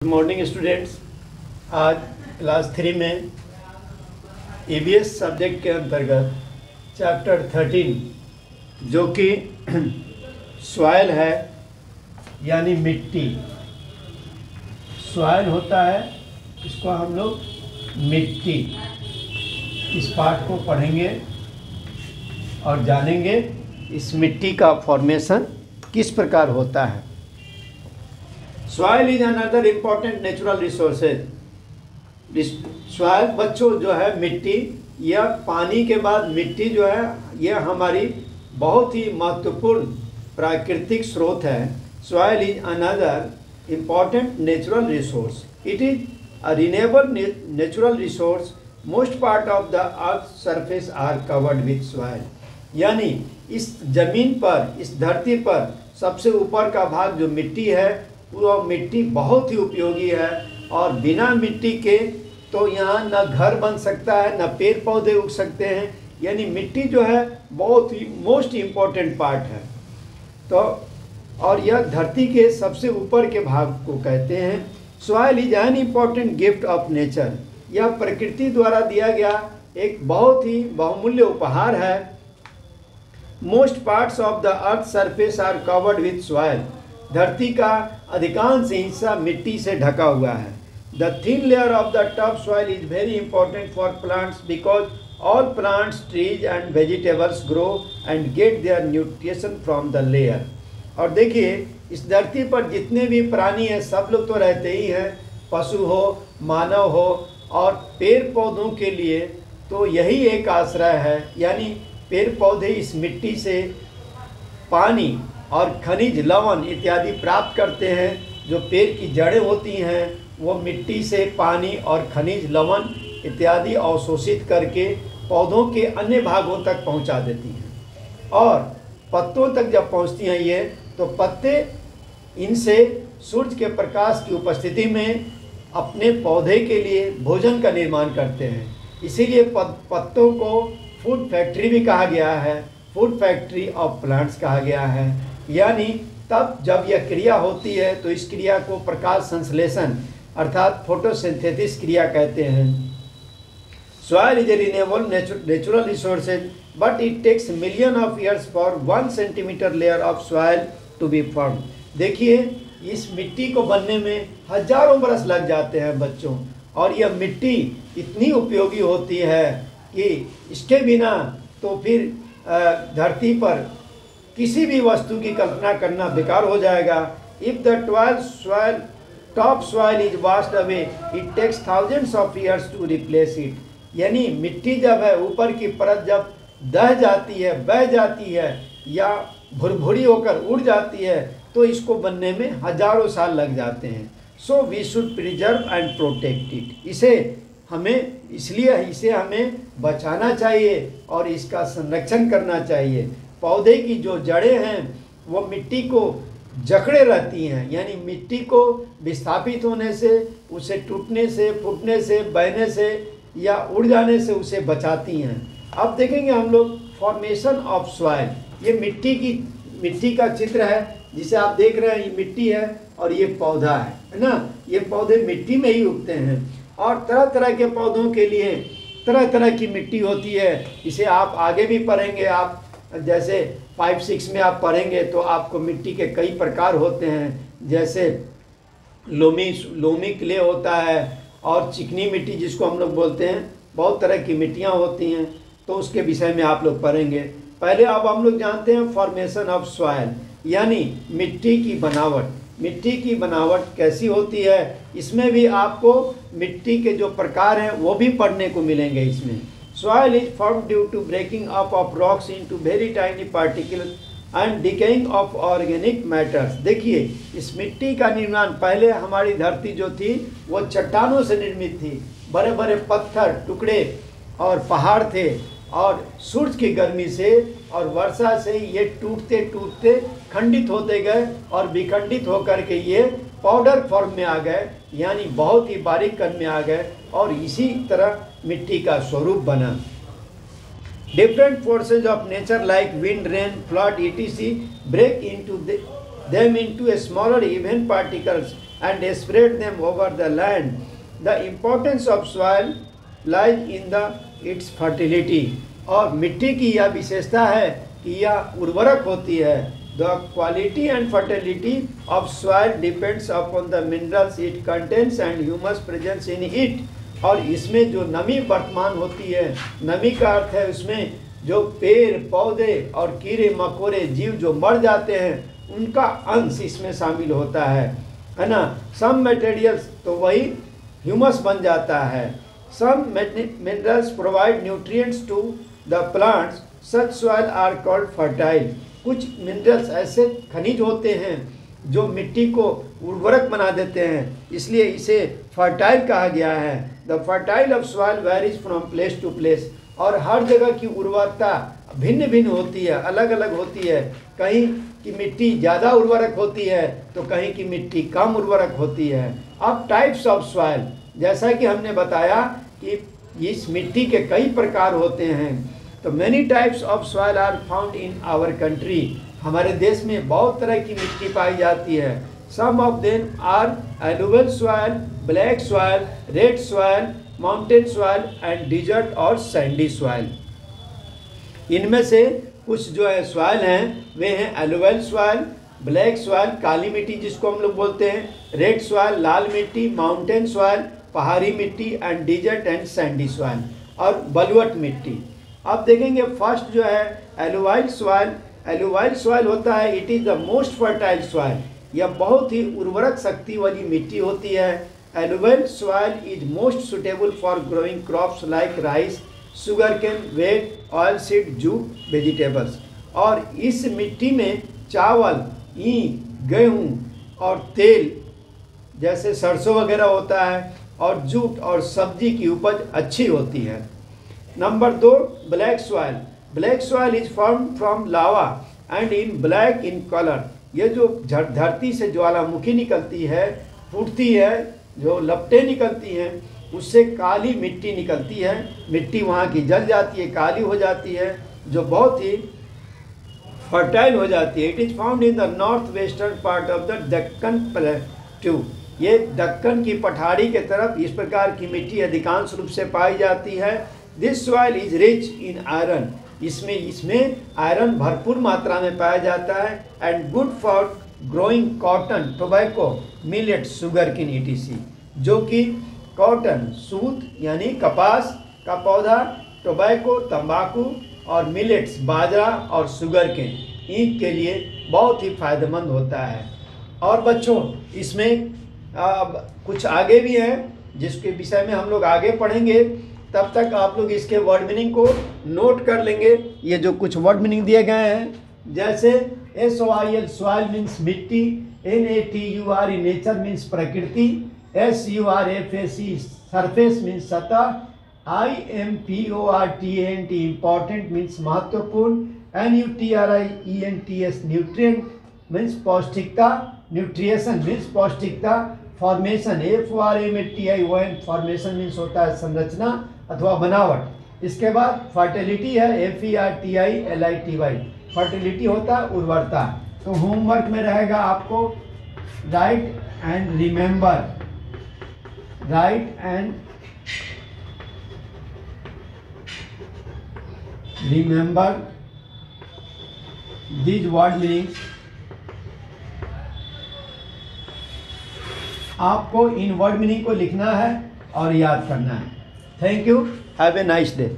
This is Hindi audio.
Good morning students. आज क्लास 3 में ईवीएस सब्जेक्ट के अंतर्गत चैप्टर 13 जो कि सॉइल है यानी मिट्टी। सॉइल होता है, इसको हम लोग मिट्टी, इस पार्ट को पढ़ेंगे और जानेंगे इस मिट्टी का फॉर्मेशन किस प्रकार होता है। Soil is another important natural resources. Soil बच्चों जो है मिट्टी या पानी के बाद मिट्टी जो है यह हमारी बहुत ही महत्वपूर्ण प्राकृतिक स्रोत है। Soil is another important natural resource. It is a renewable natural resource. Most part of the earth surface are covered with soil. यानी इस जमीन पर, इस धरती पर सबसे ऊपर का भाग जो मिट्टी है वो मिट्टी बहुत ही उपयोगी है, और बिना मिट्टी के तो यहाँ न घर बन सकता है, न पेड़ पौधे उग सकते हैं। यानी मिट्टी जो है बहुत ही मोस्ट इम्पॉर्टेंट पार्ट है। तो और यह धरती के सबसे ऊपर के भाग को कहते हैं। Soil is an important gift of nature. यह प्रकृति द्वारा दिया गया एक बहुत ही बहुमूल्य उपहार है। Most parts of the earth surface are covered with soil. धरती का अधिकांश हिस्सा मिट्टी से ढका हुआ है। The thin layer of the top soil is very important for plants because all plants, trees and vegetables grow and get their nutrition from the layer. और देखिए इस धरती पर जितने भी प्राणी हैं सब लोग तो रहते ही हैं, पशु हो, मानव हो, और पेड़ पौधों के लिए तो यही एक आश्रय है। यानी पेड़ पौधे इस मिट्टी से पानी और खनिज, लवण इत्यादि प्राप्त करते हैं। जो पेड़ की जड़ें होती हैं वो मिट्टी से पानी और खनिज, लवण इत्यादि अवशोषित करके पौधों के अन्य भागों तक पहुंचा देती हैं। और पत्तों तक जब पहुंचती हैं ये, तो पत्ते इनसे सूर्य के प्रकाश की उपस्थिति में अपने पौधे के लिए भोजन का निर्माण करते हैं। इसीलिए पत्तों को फूड फैक्ट्री भी कहा गया है, फूड फैक्ट्री ऑफ प्लांट्स कहा गया है। यानी तब जब यह क्रिया होती है तो इस क्रिया को प्रकाश संश्लेषण अर्थात फोटोसिंथेसिस क्रिया कहते हैं। Soil is a renewable natural resources but it takes million of years for 1 centimetre layer of soil to be form. देखिए इस मिट्टी को बनने में हजारों बरस लग जाते हैं बच्चों, और यह मिट्टी इतनी उपयोगी होती है कि इसके बिना तो फिर धरती पर किसी भी वस्तु की कल्पना करना बेकार हो जाएगा। If the top soil is washed away it takes thousands of years to replace it. यानी मिट्टी जब है, ऊपर की परत जब दह जाती है, बह जाती है या भुरभुरी होकर उड़ जाती है तो इसको बनने में हजारों साल लग जाते हैं। So we should preserve and protect it. इसलिए इसे हमें बचाना चाहिए और इसका संरक्षण करना चाहिए। पौधे की जो जड़ें हैं वो मिट्टी को जकड़े रहती हैं, यानी मिट्टी को विस्थापित होने से, उसे टूटने से, फूटने से, बहने से या उड़ जाने से उसे बचाती हैं। अब देखेंगे हम लोग फॉर्मेशन ऑफ सॉइल। ये मिट्टी का चित्र है जिसे आप देख रहे हैं। ये मिट्टी है और ये पौधा है ना। ये पौधे मिट्टी में ही उगते हैं, और तरह तरह के पौधों के लिए तरह तरह की मिट्टी होती है। इसे आप आगे भी पढ़ेंगे। आप जैसे 5-6 में आप पढ़ेंगे तो आपको मिट्टी के कई प्रकार होते हैं, जैसे लोमी क्ले होता है, और चिकनी मिट्टी जिसको हम लोग बोलते हैं। बहुत तरह की मिट्टियाँ होती हैं, तो उसके विषय में आप लोग पढ़ेंगे। पहले अब हम लोग जानते हैं फॉर्मेशन ऑफ सॉइल, यानी मिट्टी की बनावट। मिट्टी की बनावट कैसी होती है, इसमें भी आपको मिट्टी के जो प्रकार हैं वो भी पढ़ने को मिलेंगे इसमें। Soil is formed due to breaking up of rocks into very tiny particles and decaying of organic matters। देखिए इस मिट्टी का निर्माण, पहले हमारी धरती जो थी वो चट्टानों से निर्मित थी। बड़े बड़े पत्थर, टुकड़े और पहाड़ थे, और सूरज की गर्मी से और वर्षा से ये टूटते टूटते खंडित होते गए और विखंडित होकर के ये पाउडर फॉर्म में आ गए, यानी बहुत ही बारीक कण में आ गए, और इसी तरह मिट्टी का स्वरूप बना। Different forces of nature like wind, rain, flood etc. Break into them into a smaller even particles and spread them over the land. The importance of soil lies in its fertility. और मिट्टी की यह विशेषता है कि यह उर्वरक होती है. The quality and fertility of soil depends upon the minerals it contains and humus presence in it. और इसमें जो नमी वर्तमान होती है, नमी का अर्थ है उसमें जो पेड़ पौधे और कीड़े मकोड़े जीव जो मर जाते हैं उनका अंश इसमें शामिल होता है ना. सम मटेरियल्स तो वही ह्यूमस बन जाता है. Some minerals provide nutrients to the plants, such soil are called fertile. कुछ मिनरल्स ऐसे खनिज होते हैं जो मिट्टी को उर्वरक बना देते हैं, इसलिए इसे फर्टाइल कहा गया है. The fertile of soil varies from place to place. और हर जगह की उर्वरता भिन्न भिन्न होती है, अलग अलग होती है. कहीं की मिट्टी ज़्यादा उर्वरक होती है तो कहीं की मिट्टी कम उर्वरक होती है. अब टाइप्स ऑफ सॉइल, जैसा कि हमने बताया कि इस मिट्टी के कई प्रकार होते हैं. तो many types of soil are found in our country. हमारे देश में बहुत तरह की मिट्टी पाई जाती है. Some of them are alluvial soil, black soil, red soil, mountain soil and desert और सैंडी सॉइल. इनमें से कुछ जो है सॉइल हैं वे हैं एलुवियल सॉइल, ब्लैक सॉइल काली मिट्टी जिसको हम लोग बोलते हैं, रेड सॉइल लाल मिट्टी, माउंटेन सॉइल पहाड़ी मिट्टी and desert and sandy soil और बलुअट मिट्टी. अब देखेंगे फर्स्ट जो है एलुवाइल सॉइल. एलुवाइल सॉइल होता है it is the most fertile soil. यह बहुत ही उर्वरक शक्ति वाली मिट्टी होती है. Alluvial soil is most suitable for growing crops like rice, sugar cane, wheat, oil seed, jute, vegetables. और इस मिट्टी में चावल, ईख, गेहूँ और तेल जैसे सरसों वगैरह होता है और जूट और सब्जी की उपज अच्छी होती है. Number 2 black soil. Black soil is form from lava and in black in colour. ये जो धरती से ज्वालामुखी निकलती है, फूटती है, जो लपटें निकलती हैं, उससे काली मिट्टी निकलती है. मिट्टी वहाँ की जल जाती है, काली हो जाती है, जो बहुत ही फर्टाइल हो जाती है. It is found in the north western part of the Deccan plateau. ये दक्कन की पठारी के तरफ इस प्रकार की मिट्टी अधिकांश रूप से पाई जाती है. This soil is rich in iron. इसमें आयरन भरपूर मात्रा में पाया जाता है. And good for growing cotton, tobacco, millet, sugarcane etc. जो कि कॉटन सूत यानी कपास का पौधा, टोबैको तंबाकू और मिलेट्स बाजरा और शुगर केन ईख के लिए बहुत ही फायदेमंद होता है. और बच्चों इसमें कुछ आगे भी हैं जिसके विषय में हम लोग आगे पढ़ेंगे. तब तक आप लोग इसके वर्ड मीनिंग को नोट कर लेंगे. ये जो कुछ वर्ड मीनिंग दिए गए हैं जैसे SOIL सॉइल मीन्स मिट्टी, NATUR नेचर मीन्स प्रकृति, SURFACE सरफेस मीन्स सतह, IMPORTANT इम्पॉर्टेंट मीन्स महत्वपूर्ण, NUTRIENTS न्यूट्रिएंट मीन्स पौष्टिकता, न्यूट्रिएशन मीन्स पौष्टिकता, फॉर्मेशन FORMATION फॉर्मेशन मीन्स होता है संरचना अथवा बनावट. इसके बाद फर्टिलिटी है FERTILITY फर्टिलिटी होता है उर्वरता. तो होमवर्क में रहेगा आपको right and remember, right and remember these word meanings. आपको इन वर्ड मीनिंग को लिखना है और याद करना है. Thank you. Have a nice day.